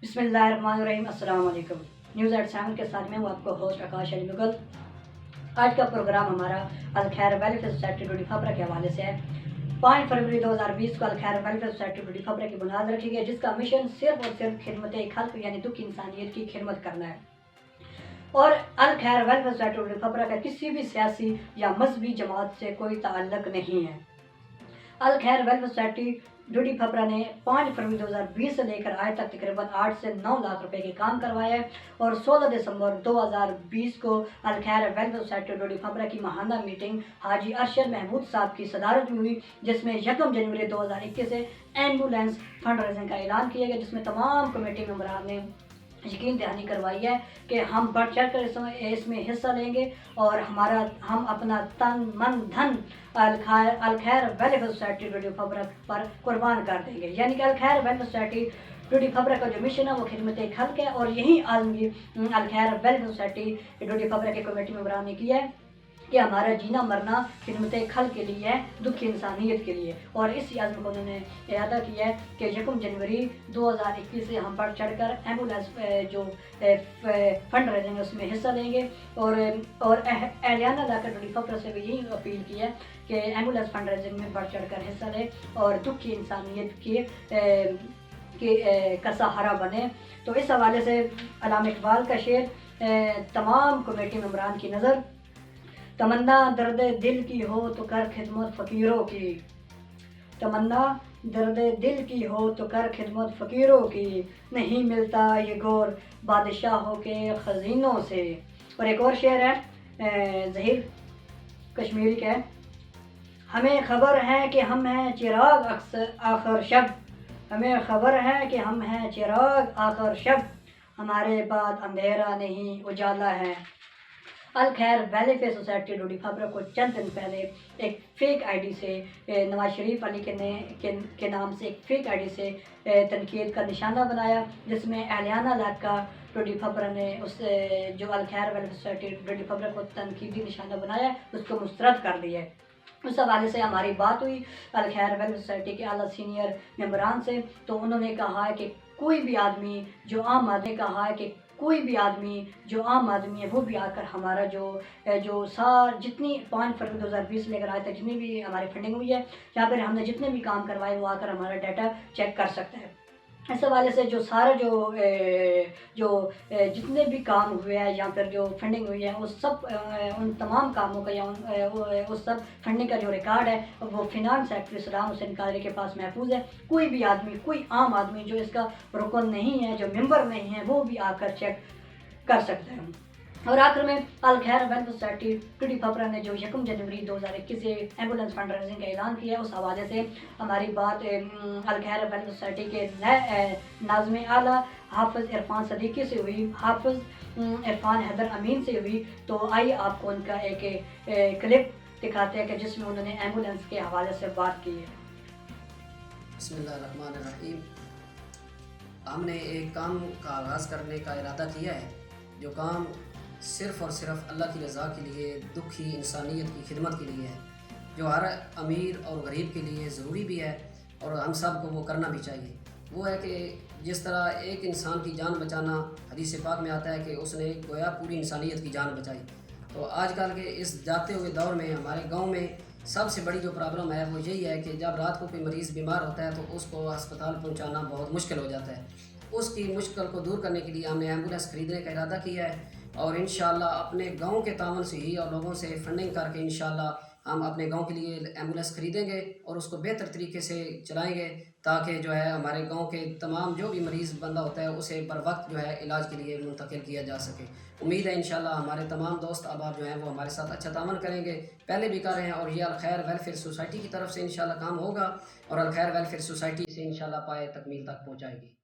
बिस्मिल्लाहिर्रहमानिर्रहीम। अस्सलाम वालेकुम। न्यूज़ एट 7 के साथ में हूँ आपको होस्ट आकाश अली मुगल। आज का प्रोग्राम हमारा अल खैर वेलफेयर सोसाइटी डोडी खपरा के हवाले से है। 5 फरवरी 2020 को अल खैर वेलफेयर सोसाइटी डोडी खपरा की बुनियाद रखी गई, जिसका मिशन सिर्फ और सिर्फ खिदमत खल्क यानी दुख इंसानियत की खिदमत करना है। और अल खैर वेलफेयर सोसाइटी डोडी खपरा का किसी भी सियासी या मजहबी जमात से कोई ताल्लुक नहीं है। अल खैर वेलफेयर सोसाइटी डोडी खपरा ने 5 फरवरी 2020 से लेकर आज तक तकरीबन 8 से 9 लाख रुपए के काम करवाए हैं और 16 दिसंबर 2020 को अल खैर वेलफेयर सोसाइटी डोडी खपरा की माहाना मीटिंग हाजी अरशद महमूद साहब की सदारत में हुई, जिसमें 1 जनवरी 2021 से एम्बुलेंस फंड रेजिंग का ऐलान किया गया, जिसमें तमाम कमेटी मेंबरान ने यकीन दहानी करवाई है कि हम बढ़ चढ़ कर इसमें हिस्सा लेंगे और हम अपना तन मन धन अल खैर वेलफेयर सोसाइटी डोडी खपरा पर कुर्बान कर देंगे। यानी कि अल खैर वेलफेयर सोसाइटी डोडी खपरा का जो मिशन है वो खिदमत खल्क है और यही आलमी अल खैर वेलफेयर सोसाइटी डोडी खपरा के कमेटी मेंबरान ने किया है कि हमारा जीना मरना खिदमत खल्क के लिए है, दुख इंसानियत के लिए। और इस आज़म को उन्होंने इरादा किया है कि 1 जनवरी 2021 से हम बढ़ चढ़ कर एम्बुलेंस जो फंड रेजिंग उसमें हिस्सा लेंगे और एहलियाना लाकर डोडी खपरा से भी यही अपील की है कि एम्बुलेंस फंड रेजिंग में बढ़ चढ़ कर हिस्सा लें और दुख की इंसानियत का सहारा बने। तो इस हवाले से अल्लामा इकबाल का शेर तमाम कमेटी मेंबरान की नज़र, तमन्ना दर्द दिल की हो तो कर खिदमत फ़कीरों की, तमन्ना दर्द दिल की हो तो कर खिदमत फ़कीरों की, नहीं मिलता ये गौर बादशाहों के ख़ज़ीनों से। और एक और शेर है ज़हीर कश्मीरी का, हमें खबर है कि हम हैं चिराग आखिर शब, हमें खबर है कि हम हैं चिराग आखिर शब, हमारे बाद अंधेरा नहीं उजाला है। अल खैर वेलफेयर सोसाइटी डोडी खपरा को चंद दिन पहले एक फेक आईडी से नवाज शरीफ अली के नाम से एक फेक आईडी से तनकीद का निशाना बनाया, जिसमें एहलियाना इलाका डोडी खपरा ने उस जो अल खैर वेलफेयर सोसाइटी डोडी खपरा को तनकीदी निशाना बनाया उसको मुस्तरद कर दिया है। उस हवाले से हमारी बात हुई अल खैर वेलफेयर सोसाइटी के आला सीनियर मेंबरान से, तो उन्होंने कहा है कि कोई भी आदमी जो आम आदमी है वो भी आकर हमारा जो जितनी 5 फरवरी 2020 से लेकर आज तक जितनी भी हमारी फंडिंग हुई है, यहाँ पर हमने जितने भी काम करवाए वो आकर हमारा डाटा चेक कर सकता है। इस हवाले से जो सारा जितने भी काम हुए हैं या फिर जो फंडिंग हुई है उस सब उन तमाम कामों का या उस सब फंडिंग का जो रिकॉर्ड है वो फिनांस सेक्रेटरी सलाम हुसैन कादरी के पास महफूज है। कोई भी आदमी, कोई आम आदमी जो इसका रुकन नहीं है, जो मेंबर नहीं है, वो भी आकर चेक कर सकते हैं। और आखिर में अल खैर वेलफेयर सोसाइटी डोडी खपरा ने जो 1 जनवरी 2021 से एम्बुलेंस फंड रेजिंग का ऐलान किया है, उस हवाले से हमारी बात अल खैर वेलफेयर सोसाइटी के नाज़िम आला हाफिज़ इरफान सदीकी से हुई, हाफिज़ इरफान हैदर अमीन से हुई। तो आइए आपको उनका एक क्लिप दिखाते हैं कि जिसमें उन्होंने एम्बुलेंस के हवाले से बात की है। बिस्मिल्लाहिर्रहमानिर्रहीम। हमने एक काम का आगाज़ करने का इरादा किया है, जो काम सिर्फ़ और सिर्फ अल्लाह की रज़ा के लिए, दुखी इंसानियत की खिदमत के लिए है, जो हर अमीर और गरीब के लिए ज़रूरी भी है और हम सब को वो करना भी चाहिए। वो है कि जिस तरह एक इंसान की जान बचाना हदीस पाक में आता है कि उसने गोया पूरी इंसानियत की जान बचाई। तो आजकल के इस जाते हुए दौर में हमारे गांव में सबसे बड़ी जो प्रॉब्लम है वो यही है कि जब रात को कोई मरीज़ बीमार होता है तो उसको अस्पताल पहुंचाना बहुत मुश्किल हो जाता है। उसकी मुश्किल को दूर करने के लिए हमने एम्बुलेंस ख़रीदने का इरादा किया है और इंशाअल्लाह अपने गांव के तावन से ही और लोगों से फंडिंग करके इंशाअल्लाह हम अपने गांव के लिए एम्बुलेंस ख़रीदेंगे और उसको बेहतर तरीके से चलाएंगे, ताकि जो है हमारे गांव के तमाम जो भी मरीज़ बंदा होता है उसे बर वक्त जो है इलाज के लिए मुंतकिल किया जा सके। उम्मीद है इंशाअल्लाह हमारे तमाम दोस्त अहबाब जो हैं वो हमारे साथ अच्छा तावन करेंगे, पहले भी कर रहे हैं और ये अल खैर वेलफेयर सोसाइटी की तरफ से इंशाअल्लाह काम होगा और अल खैर वेलफेयर सोसाइटी से इंशाअल्लाह पाए तकमील तक पहुँचाएगी।